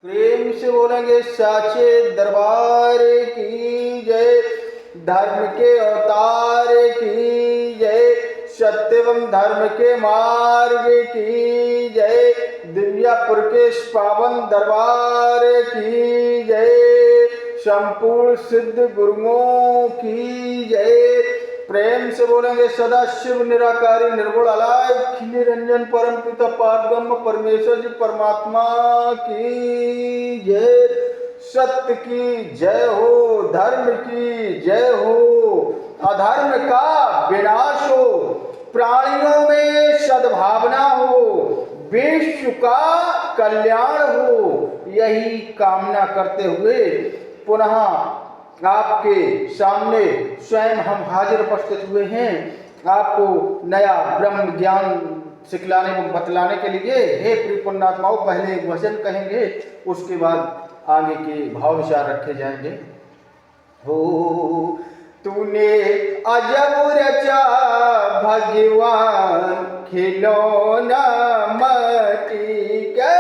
प्रेम से बोलेंगे साचे दरबार की जय। धर्म के अवतार की जय। सत्य एवं धर्म के मार्ग की जय। दिव्यापुर के पावन दरबार की जय। संपूर्ण सिद्ध गुरुओं की जय। प्रेम से बोलेंगे सदा शिव निराकारी निर्गुण अलाय निरंजन परम पिता पारब्रह्म परमेश्वर जी परमात्मा की जय। सत्य की जय हो, धर्म की जय हो, अधर्म का विनाश हो, प्राणियों में सद्भावना हो, विश्व का कल्याण हो, यही कामना करते हुए पुनः आपके सामने स्वयं हम हाजिर उपस्थित हुए हैं आपको नया ब्रह्म ज्ञान सिखलाने व बतलाने के लिए। हे प्रिय पुण्यात्माओं, पहले एक वचन कहेंगे, उसके बाद आगे के भाव विचार रखे जाएंगे। हो तूने अजब रचा भगवान खिलौना माटी का,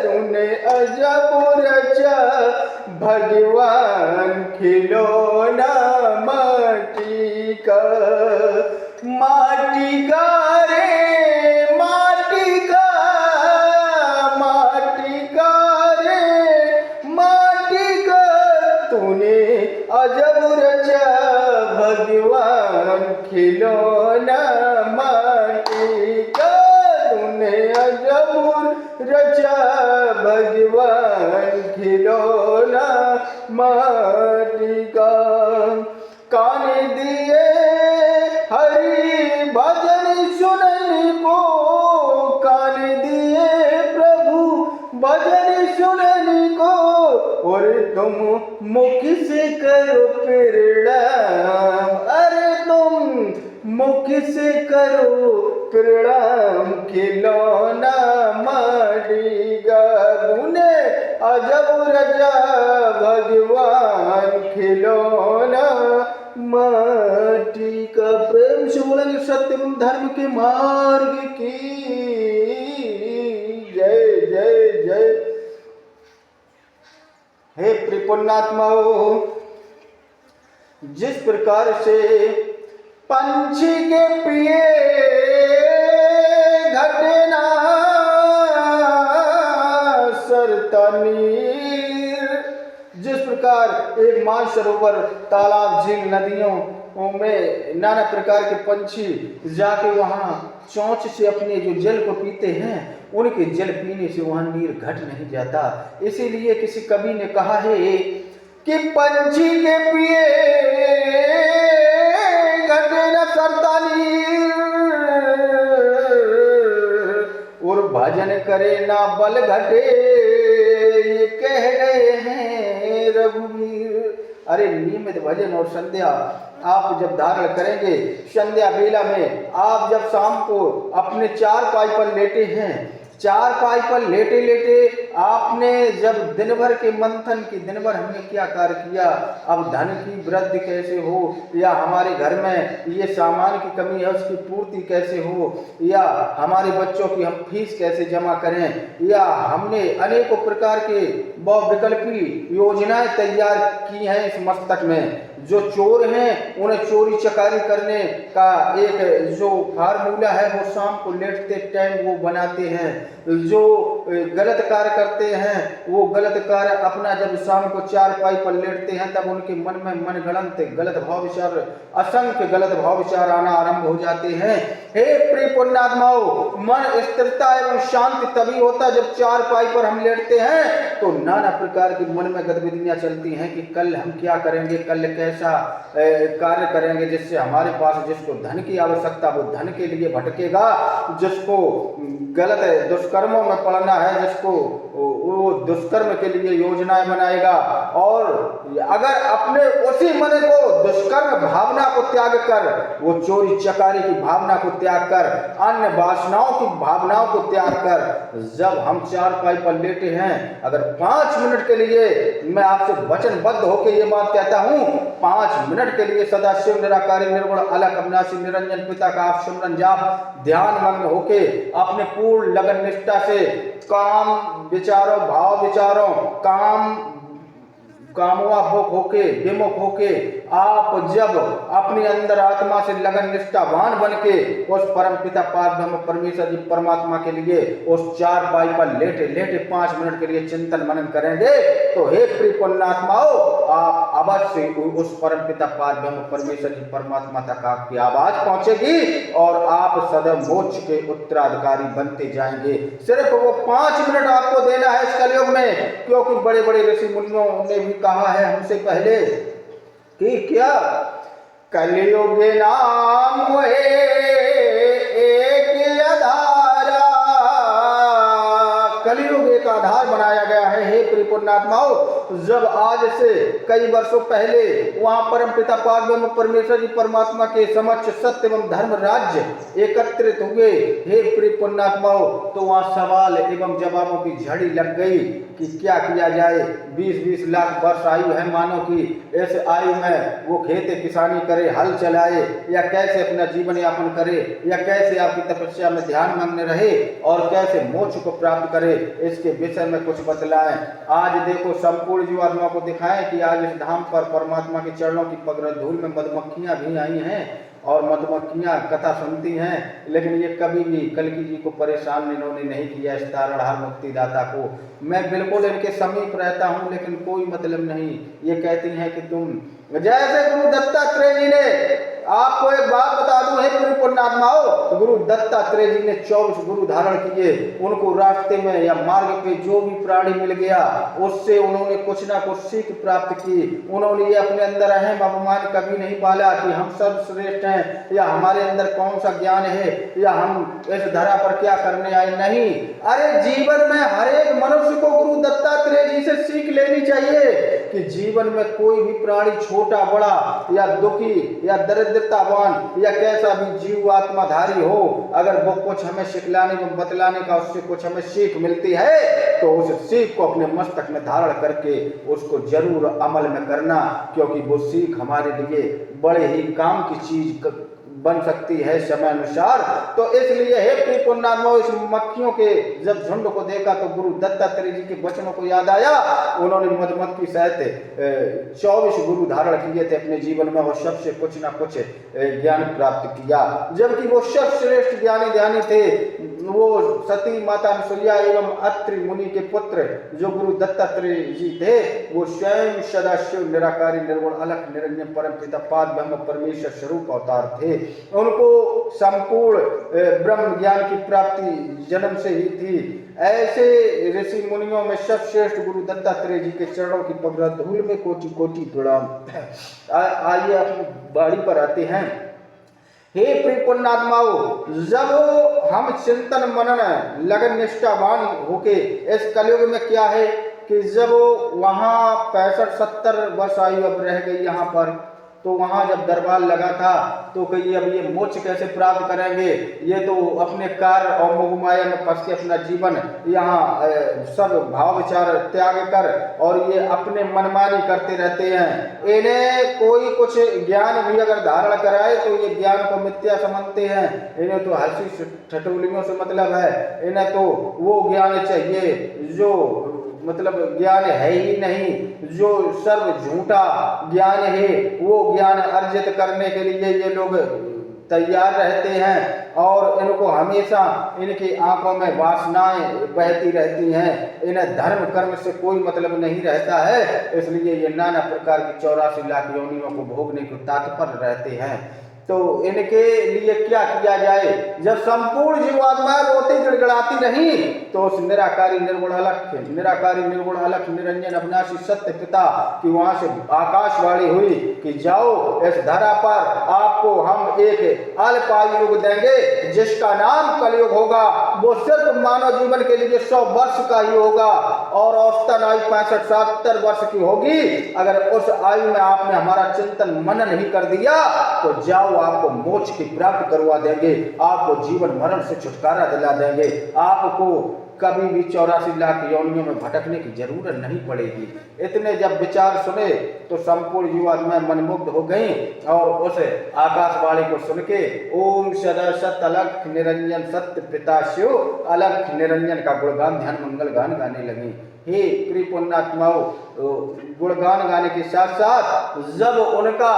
तूने अजब रचा भगवान खिलौना माटी का। माटी का रे माटी का, माटी का रे माटी का, तूने अजब रचा भगवान खिलौना माटी का, तूने अजब रचा भगवान खिलौना माटी का। कान दिए हरि भजन सुनने को, कान दिए प्रभु भजन सुनने को, और तुम मुख से करो प्रणाम, अरे तुम मुख से करो प्रणाम खिलौना माटी का। तूने अजब रचा भगवान खिलौना माटी का। प्रेम से बोलेंगे सत्य एवं धर्म के मार्ग की जय जय जय। हे प्रिपुण्यात्माओं, जिस प्रकार से पंछी के पिए घटना सरता नीर, जिस प्रकार एक मानसरोवर तालाब झील नदियों में नाना प्रकार के पंछी जाके वहाँ चोंच से अपने जो जल को पीते हैं, उनके जल पीने से वहाँ नीर घट नहीं जाता। इसीलिए किसी कवि ने कहा है कि पंछी के पिए घटे न सरता नीर, और भजन करे ना बल घटे, ये कह गए हैं रघुवीर। अरे नियमित भजन और संध्या आप जब धारण करेंगे, संध्या बेला में आप जब शाम को अपने चारपाई पर लेटे हैं, चारपाई पर लेटे लेटे आपने जब दिन भर के मंथन की, दिन भर हमने क्या कार्य किया, अब धन की वृद्धि कैसे हो, या हमारे घर में ये सामान की कमी है उसकी पूर्ति कैसे हो, या हमारे बच्चों की हम फीस कैसे जमा करें, या हमने अनेकों प्रकार के बहुविकल्पी योजनाएं तैयार की हैं इस मस्तक में। जो चोर हैं उन्हें चोरी चकारी करने का एक जो फार्मूला है वो शाम को लेटते टाइम वो बनाते हैं। जो गलत कार्य करते हैं वो गलत कार्य अपना जब शाम को चारपाई पर लेटते हैं तब उनके मन में मनगढ़ंत गलत भाव विचार, असंख्य गलत भाव विचार आना आरंभ हो जाते हैं। हे प्रिय पुण्यात्माओं, मन स्थिरता एवं शांति तभी होता जब चारपाई पर हम लेटते हैं तो नाना प्रकार की मन में गतिविधियां चलती हैं कि कल हम क्या करेंगे, कल कैसा कार्य करेंगे जिससे हमारे पास, जिसको धन की आवश्यकता वो धन के लिए भटकेगा, जिसको गलत दुष्कर्मों में पड़ना है जिसको वो दुष्कर्म के लिए योजनाएं बनाएगा। और अगर अपने उसी मन को दुष्कर्म भावना को त्याग कर, वो चोरी चकारी की भावना को त्याग कर, अन्य वासनाओं की भावनाओं को त्याग कर, जब हम चारपाई पर लेटे हैं, अगर 5 मिनट के लिए मैं आपसे वचनबद्ध होकर ये बात कहता हूँ, 5 मिनट के लिए सदा शिव निराकारी निर्गुण अलग अविनाशी निरंजन पिता का आप सिमरन जाप ध्यान मग्न होके अपने पूर्ण लगन निष्ठा से काम विचारों, भाव विचारों, कामवा भोग होके, विमुख होके आप जब अपने अंदर आत्मा से लगन निष्ठावान बन के उस परम पिता पारब्रह्म परमेश्वर जी परमात्मा के लिए उस चारपाई पर लेटे लेटे 5 मिनट के लिए चिंतन मनन करेंगे तो हे प्रिय पुण्यात्माओं, आप अवश्य उस परम पिता पारब्रह्म परमेश्वर जी परमात्मा तक आपकी आवाज पहुंचेगी और आप सदैव मोक्ष के उत्तराधिकारी बनते जाएंगे। सिर्फ वो 5 मिनट आपको देना है इस कलयुग में, क्योंकि बड़े बड़े ऋषि मुनियों ने भी कहा है हमसे पहले कि क्या कलयुग नाम है एक आधारा, कलयुग एक आधार बनाया गया है। हे प्रिय पुण्यात्माओं, जब आज से कई वर्षों पहले वहां परम पिता पारब्रह्म परमेश्वर जी परमात्मा के समक्ष सत्य एवं धर्म राज्य एकत्रित हुए, हे प्रिय पुण्यात्माओं, तो वहां सवाल एवं जवाबों की झड़ी लग गई कि क्या किया जाए। 20-20 लाख वर्ष आयु है मानव की, इस आयु में वो खेती किसानी करे, हल चलाए, या कैसे अपना जीवन यापन करे, या कैसे आपकी तपस्या में ध्यान मग्न रहे और कैसे मोक्ष को प्राप्त करे, इसके विषय में कुछ बतलाएं। आज देखो संपूर्ण जीवात्मा को दिखाएं कि आज इस धाम पर परमात्मा के चरणों की पग धूल में मधुमक्खियां भी आई हैं और मधुमक्खियां कथा सुनती हैं, लेकिन ये कभी भी कल्कि जी को परेशान इन्होंने नहीं किया, इस तारणहार मुक्तिदाता को। मैं बिल्कुल इनके समीप रहता हूं लेकिन कोई मतलब नहीं। ये कहती हैं कि तुम, जैसे गुरु दत्तात्रेय जी ने, आपको एक बात बता दूं हे प्रिय पुण्यात्माओं, गुरु दत्तात्रेय जी ने 24 गुरु धारण किए। उनको रास्ते में या मार्ग पे जो भी प्राणी मिल गया उससे उन्होंने कुछ ना कुछ सीख प्राप्त की। उन्होंने ये अपने अंदर अहम अभिमान कभी नहीं पाला कि हम सर्वश्रेष्ठ हैं या हमारे अंदर कौन सा ज्ञान है या हम इस धरा पर क्या करने आए। नहीं, अरे जीवन में हर एक मनुष्य को गुरु दत्तात्रेय जी से सीख लेनी चाहिए कि जीवन में कोई भी प्राणी छोटा बड़ा या दुखी या दरिद्रतावान या कैसा भी जीव आत्माधारी हो, अगर वो कुछ हमें सिखलाने व बतलाने का उससे कुछ हमें सीख मिलती है तो उस सीख को अपने मस्तक में धारण करके उसको जरूर अमल में करना, क्योंकि वो सीख हमारे लिए बड़े ही काम की चीज बन सकती है समय अनुसार। तो इसलिए हे प्रिय पुण्यात्माओं, इस मक्खियों के जब झुंड को देखा तो गुरु दत्तात्रेय जी के वचनों को याद आया। उन्होंने मधुमक्खी सहित 24 गुरु धारण किए थे अपने जीवन में और सबसे कुछ ना कुछ ज्ञान प्राप्त किया, जबकि वो सर्वश्रेष्ठ ज्ञानी ध्यानी थे। वो सती माता अनुसुईया एवं अत्रि मुनि के पुत्र जो गुरु दत्तात्रेय जी थे, वो स्वयं सदाशिव निराकारी निर्गुण अलख निरंजन परम पिता पारब्रह्म परमेश्वर स्वरूप अवतार थे। उनको संपूर्ण ब्रह्म ज्ञान की प्राप्ति जन्म से ही थी। ऐसे ऋषि मुनियों में सर्वश्रेष्ठ गुरु दत्तात्रेय जी के चरणों की पग धूल में कोटि कोटि प्रणाम। आइए अपनी बाड़ी पर आते हैं। हे प्रिय पुण्यात्माओं, जब हम चिंतन मनन लगन निष्ठावान होके, इस कलयुग में क्या है कि जब वहां 65-70 वर्ष आयु अब रह गई यहाँ पर, तो वहां जब दरबार लगा था तो कही अब ये मोक्ष कैसे प्राप्त करेंगे, ये तो अपने कार्य और मोह माया में फंस के अपना जीवन यहाँ सब भाव विचार त्याग कर और ये अपने मनमानी करते रहते हैं। इन्हें कोई कुछ ज्ञान भी अगर धारण कराए तो ये ज्ञान को मिथ्या समझते हैं। इन्हें तो हंसी ठटोलियों से मतलब है, इन्हें तो वो ज्ञान चाहिए जो मतलब ज्ञान है ही नहीं, जो सर्व झूठा ज्ञान है वो ज्ञान अर्जित करने के लिए ये लोग तैयार रहते हैं और इनको हमेशा इनकी आंखों में वासनाएं बहती रहती हैं। इन्हें धर्म कर्म से कोई मतलब नहीं रहता है, इसलिए ये नाना प्रकार की 84 लाख योनियों को भोगने को तत्पर रहते हैं। तो इनके लिए क्या किया जाए? जब संपूर्ण जीवात्माएं रोती गिड़गिड़ाती रही तो उस निराकारी निर्गुण अलख निरंजन अविनाशी सत्य पिता की वहां से आकाशवाणी हुई कि जाओ इस धरा पर आपको हम एक अल्पायु युग देंगे जिसका नाम कलयुग होगा। वो सिर्फ मानव जीवन के लिए 100 वर्ष का ही होगा और औसतन आयु 65-70 वर्ष की होगी। अगर उस आयु में आपने हमारा चिंतन मनन नहीं कर दिया तो जाओ, आपको मोक्ष की प्राप्ति करवा देंगे, आपको जीवन मरण से छुटकारा दिला देंगे, आपको कभी भी 84 लाख योनियों में भटकने की जरूरत नहीं पड़ेगी। इतने जब विचार सुने तो संपूर्ण जीवात्माएं मनमुग्ध हो गई और उस आकाशवाणी को सुन के ओम सदा सत अलख निरंजन सत्य पिता शिव अलख निरंजन का गुणगान ध्यान मंगल गान गाने लगी। हे प्रिय पुण्यात्माओं, गुणगान गाने के साथ साथ जब उनका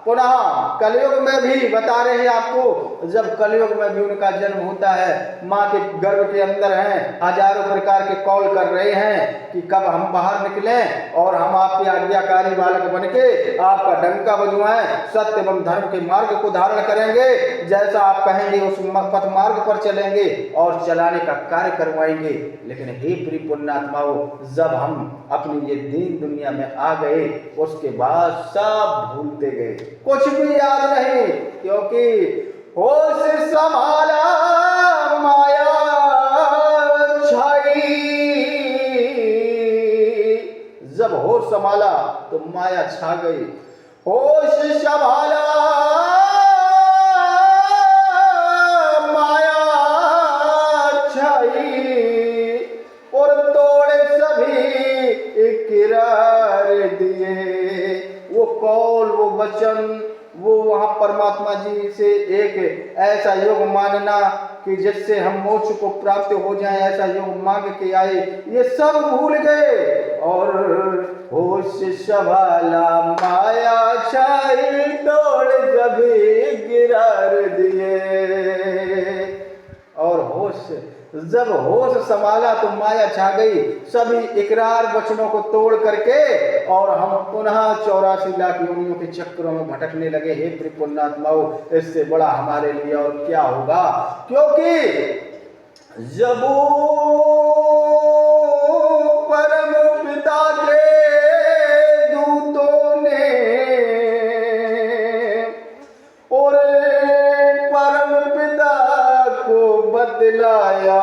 पुनः कलयुग में भी बता रहे हैं आपको, जब कलयुग में भी उनका जन्म होता है, माँ के गर्भ के अंदर हैं, हजारों प्रकार के कॉल कर रहे हैं कि कब हम बाहर निकलें और हम आपके आज्ञाकारी बालक बन के आपका डंका बजवाएं, सत्य एवं धर्म के मार्ग को धारण करेंगे, जैसा आप कहेंगे उस पथ मार्ग पर चलेंगे और चलाने का कार्य करवाएंगे। लेकिन हे प्रिय पुण्यात्माओं, जब हम अपनी ये दीन दुनिया में आ गए उसके बाद सब भूलते गए, कुछ भी याद नहीं, क्योंकि होश संभाला माया छाई। जब होश संभाला तो माया छा गई। होश संभाला माया छाई और तोड़े सभी इकरार दिए। वो कौल, वो वचन, वो वहां परमात्मा जी से एक ऐसा योग मानना कि जिससे हम मोक्ष को प्राप्त हो जाए, ऐसा योग मांग के आए, ये सब भूल गए। और होश संभाला माया छाई तोड़ जभी गिरार दिए। और होश, जब होश संभाला तो माया छा गई, सभी इकरार वचनों को तोड़ करके और हम पुनः 84 लाख योनियों के चक्रों में भटकने लगे। हे त्रिपुण्यात्माओं, इससे बड़ा हमारे लिए और क्या होगा, क्योंकि जब परम पिता के दूतों ने और परम पिता को बतलाया,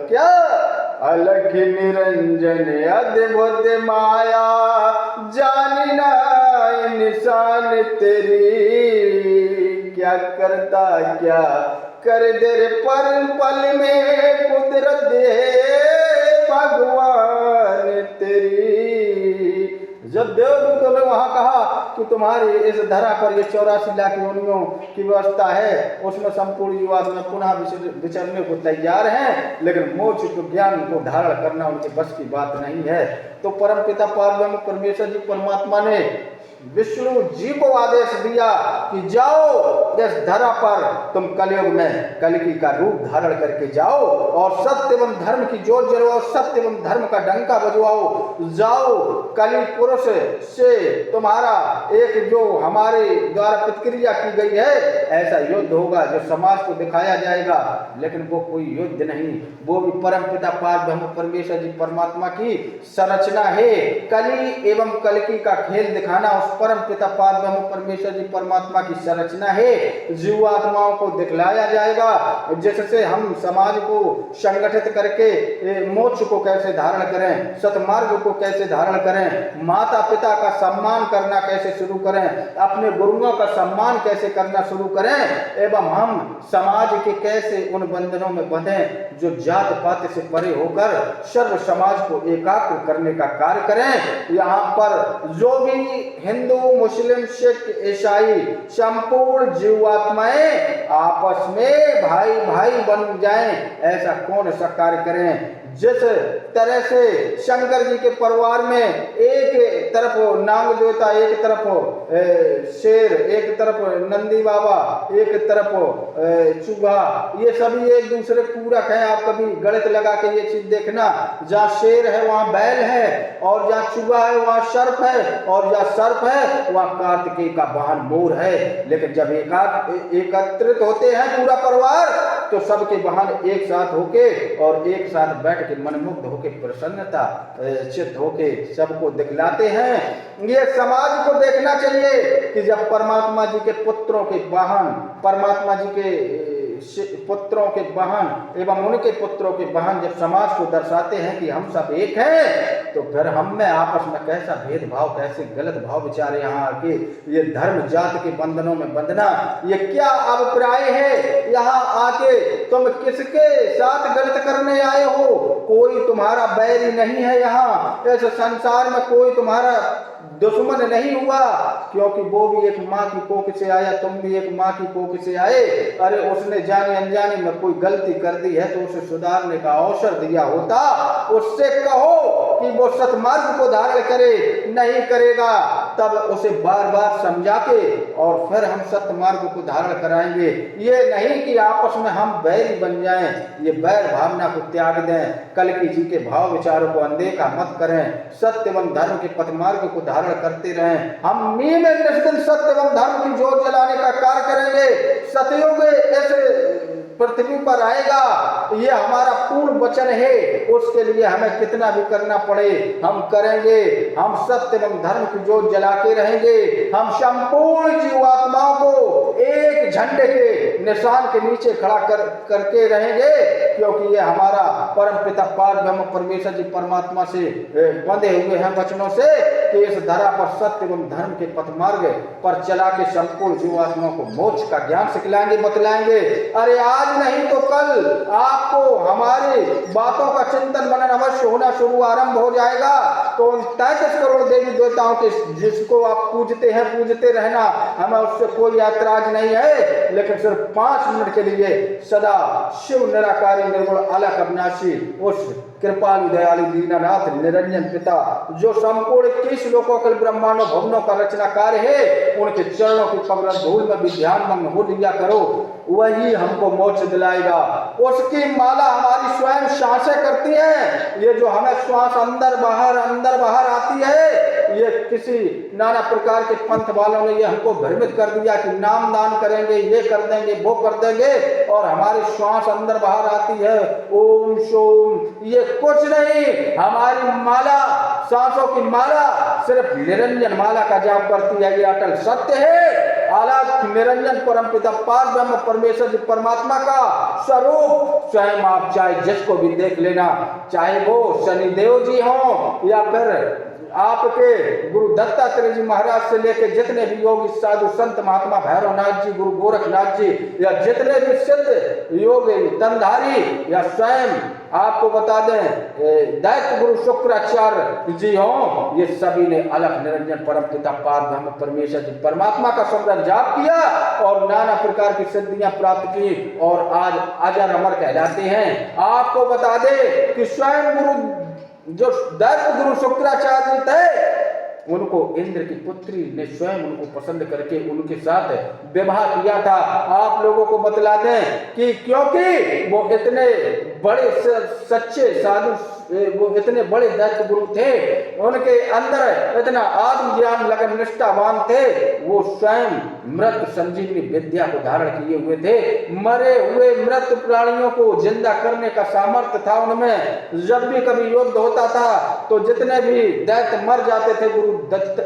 क्या अलख निरंजन अद्भुत माया जानना निशान तेरी, क्या करता क्या कर दे पर पल में कुदरत दे भगवान तेरी। जब देवदूतों ने वहां कहा कि तुम्हारी इस धरा पर ये 84 लाख योनियों की व्यवस्था है, उसमें संपूर्ण जीवात्मा पुनः विचरने को तैयार हैं, लेकिन मोक्ष को ज्ञान को धारण करना उनके बस की बात नहीं है। तो परम पिता पारब्रह्म परमेश्वर जी परमात्मा ने विष्णु जी को आदेश दिया कि जाओ इस धरा पर तुम कलयुग में कलकी का रूप धारण करके जाओ और सत्य एवं धर्म की जोत जलवाओ, सत्य एवं धर्म का डंका बजवाओ। जाओ, कली पुरुष से तुम्हारा एक जो हमारे द्वारा प्रतिक्रिया की गई है ऐसा युद्ध होगा जो समाज को दिखाया जाएगा, लेकिन वो कोई युद्ध नहीं, वो भी परम पिता पारब्रह्म परमेश्वर जी परमात्मा की संरचना है। कली एवं कलकी का खेल दिखाना उस परम पिता पारब्रह्म परमेश्वर जी परमात्मा की संरचना है। जीवात्माओं को दिखलाया जाएगा जिससे हम समाज को संगठित करके मोक्ष को कैसे धारण करें, सतमार्ग को कैसे धारण करें, माता पिता का सम्मान करना कैसे शुरू करें, अपने गुरुओं का सम्मान कैसे करना शुरू करें, एवं हम समाज के कैसे उन बंधनों में बंधें जो जात पात से परे होकर सर्व समाज को एकाग्र करने का कार्य करें। यहाँ पर जो भी हिंदू, मुस्लिम, सिख, ईसाई संपूर्ण जीवात्माएं आपस में भाई भाई बन जाएं, ऐसा कौन सा कार्य करें। जिस तरह से शंकर जी के परिवार में एक तरफ नाग देवता, एक तरफ शेर, एक तरफ नंदी बाबा, एक तरफ चूहा, ये सभी एक दूसरे पूरक हैं। आप कभी गणित लगा के ये चीज देखना, जहाँ शेर है वहाँ बैल है, और जहाँ चूहा है वहाँ सर्प है, और जहाँ सर्प है वहाँ कार्तिकेय का वाहन मोर है। लेकिन जब एकत्रित होते हैं पूरा परिवार तो सबके वाहन एक साथ होके और एक साथ बैठ के मनमुग्ध होके प्रसन्नता चित्त होके सबको दिखलाते हैं। ये समाज को देखना चाहिए कि जब परमात्मा जी के पुत्रों के वाहन, परमात्मा जी के पुत्रों के वाहन एवं उनके पुत्रों के वाहन जब समाज को दर्शाते हैं कि हम सब एक हैं, तो फिर हम में आपस में कैसा भेदभाव, कैसे गलत भाव विचार यहाँ आके ये धर्म जात के बंधनों में बंधना, ये क्या अभिप्राय है? यहाँ आके तुम किसके साथ गलत करने आए हो? कोई तुम्हारा बैरी नहीं है, यहाँ इस संसार में कोई तुम्हारा दुश्मन नहीं हुआ, क्योंकि वो भी एक माँ की कोख से आया, तुम भी एक माँ की कोख से आए। अरे उसने जाने अनजाने में कोई गलती कर दी है तो उसे सुधारने का अवसर दिया होता, उससे कहो कि वो सतमार्ग को धारण करे, नहीं करेगा तब उसे बार बार समझा के और फिर हम सतमार्ग को धारण कराएंगे। ये नहीं कि आपस में हम बैरी बन जाएं, ये बैर भावना को त्याग दें, कल्कि जी के भाव विचारों को अनदेखा मत करें, सत्य एवं धर्म के पथमार्ग को धारण करते रहें। हम नियमित निष्ठिन सत्य एवं धर्म की जोत जलाने का कार्य करेंगे। सतयुग ऐसे पृथ्वी पर आएगा, ये हमारा पूर्ण वचन है, उसके लिए हमें कितना भी करना पड़े हम करेंगे। हम सत्य एवं धर्म की जोत जलाते रहेंगे। हम संपूर्ण जीवात्माओं को एक झंडे के निशान के नीचे खड़ा करके रहेंगे, क्योंकि ये हमारा परम पिता पार ब्रह्म परमेश्वर जी परमात्मा से बंधे हुए हैं वचनों से कि इस धरा पर सत्य एवं धर्म के पथ मार्ग पर चला के संपूर्ण जीवात्माओं को मोक्ष का ज्ञान सिखलाएंगे, बतलाएंगे। अरे आज नहीं तो कल आपको हमारी बातों का चिंतन मनन अवश्य होना शुरू आरंभ हो जाएगा। तो उन 33 करोड़ देवी देवताओं के जिसको आप पूजते हैं, पूजते रहना, हमें उससे कोई ऐतराज नहीं है, लेकिन सिर्फ 5 मिनट के लिए सदा शिव निराकारी निर्गुण अलख अविनाशी उस कृपालु दयालु दीनानाथ निरंजन पिता जो संपूर्ण 21 लोकों के ब्रह्मांडों भवनों का रचना कार्य है, उनके चरणों की पवित्र धूल में भी ध्यान मग्न हो लिया करो, वही हमको मोक्ष दिलाएगा। उसकी माला हमारी स्वयं सांसें करती है। ये जो हमें श्वास अंदर बाहर आती है, ये किसी नाना प्रकार के पंथ वालों ने ये हमको भ्रमित कर दिया कि नाम दान करेंगे, ये कर देंगे, वो कर देंगे, और हमारी श्वास अंदर बाहर आती है ओम शोम, ये कुछ नहीं। हमारी माला, सांसों की माला सिर्फ निरंजन माला का जाप करती है। ये अटल सत्य है। अलख निरंजन परमपिता पार ब्रह्म परमेश्वर जी परमात्मा का स्वरूप स्वयं आप चाहे जिसको भी देख लेना, चाहे वो शनिदेव जी हो या फिर आपके गुरु दत्तात्रेय जी महाराज से लेकर जितने भी योगी साधु संत महात्मा भैरवनाथ जी, गुरु गोरखनाथ जी, या जितने भी सिद्ध योगी तंधारी, या स्वयं आपको बता दें दैत्य गुरु शुक्राचार्य जी हो, ये सभी ने अलख निरंजन परम पिता पार ब्रह्म परमेश्वर जी परमात्मा का सुंदर जाप किया और नाना प्रकार की सिद्धियां प्राप्त की और आज अजर अमर कहलाते हैं। आपको बता दे कि स्वयं गुरु जो दैत्य गुरु शुक्राचार्य जी थे, उनको इंद्र की पुत्री ने स्वयं उनको पसंद करके उनके साथ विवाह किया था। आप लोगों को बतला दें कि क्योंकि वो इतने बड़े सच्चे साधु, वो इतने बड़े दैत्य गुरु थे, उनके अंदर इतना आत्म ज्ञान लगन निष्ठावान थे, वो स्वयं मृत संजीवनी विद्या को धारण किए हुए थे। मरे हुए मृत प्राणियों को जिंदा करने का सामर्थ्य था उनमें। जब भी कभी युद्ध होता था तो जितने भी दैत्य मर जाते थे,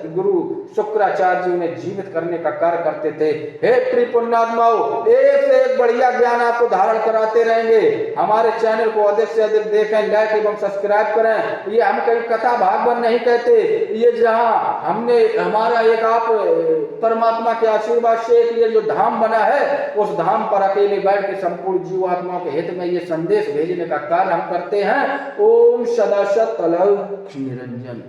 गुरु शुक्राचार्य जी उन्हें जीवित करने का कार्य करते थे। हे प्रिय पुण्यात्माओं, एक से एक बढ़िया ज्ञान आपको धारण कराते रहेंगे। हमारे चैनल को अधिक से अधिक देखें, लाइक एवं सब्सक्राइब करें। ये हम कहीं कथा भागवत नहीं कहते, ये जहां हमने हमारा एक आप परमात्मा के आशीर्वाद से एक ये जो धाम बना है, उस धाम पर अकेले बैठ के संपूर्ण जीवात्माओं के हित में ये संदेश भेजने का कार्य हम करते हैं। ओम सदाशिव अलख निरंजन।